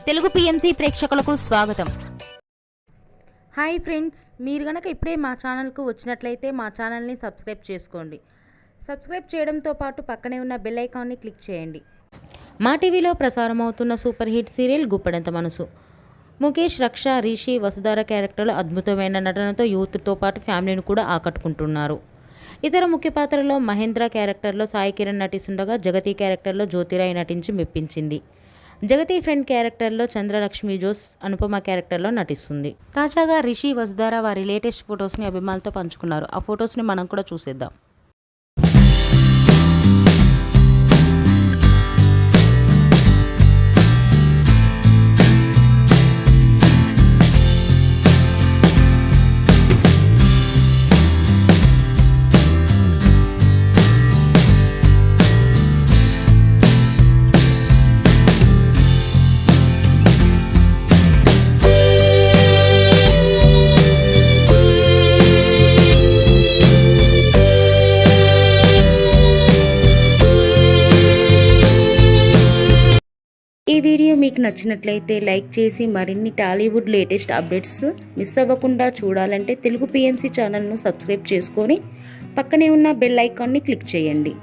Telugu PMC ప్రేక్షకులకు స్వాగతం. Hi friends, మీరు గనక ఇప్పుడే మా ఛానల్కు వచ్చినట్లయితే మా ఛానల్ని సబ్స్క్రైబ్ చేసుకోండి. సబ్స్క్రైబ్ చేయడంతో పాటు పక్కనే ఉన్న బెల్ ఐకాన్ని క్లిక్ చేయండి. మా టీవీలో ప్రసారం అవుతున్న సూపర్ హిట్ సీరియల్ గుప్పెడంత మనసు. ముఖేష్, రక్ష, రిషి, వసుధార క్యారెక్టర్లు అద్భుతమైన నటనతో యూత్తో పాటు ఫ్యామిలీని కూడా ఆకట్టుకుంటున్నారు. ఇతర ముఖ్య పాత్రలో మహేంద్ర క్యారెక్టర్లో సాయి కిరణ్ నటిస్తుండగా జగతి క్యారెక్టర్లో జ్యోతిరాయ్ నటించి మెప్పించింది. జగతి ఫ్రెండ్ క్యారెక్టర్లో చంద్రలక్ష్మి జోస్ అనుపమ క్యారెక్టర్లో నటిస్తుంది. తాజాగా రిషి, వసుధార వారి లేటెస్ట్ ఫొటోస్ని అభిమానులతో పంచుకున్నారు. ఆ ఫొటోస్ని మనం కూడా చూసేద్దాం. ఈ వీడియో మీకు నచ్చినట్లయితే లైక్ చేసి మరిన్ని టాలీవుడ్ లేటెస్ట్ అప్డేట్స్ మిస్ అవ్వకుండా చూడాలంటే తెలుగు పిఎంసి ఛానల్ను సబ్స్క్రైబ్ చేసుకొని పక్కనే ఉన్న బెల్ ఐకాన్ని క్లిక్ చేయండి.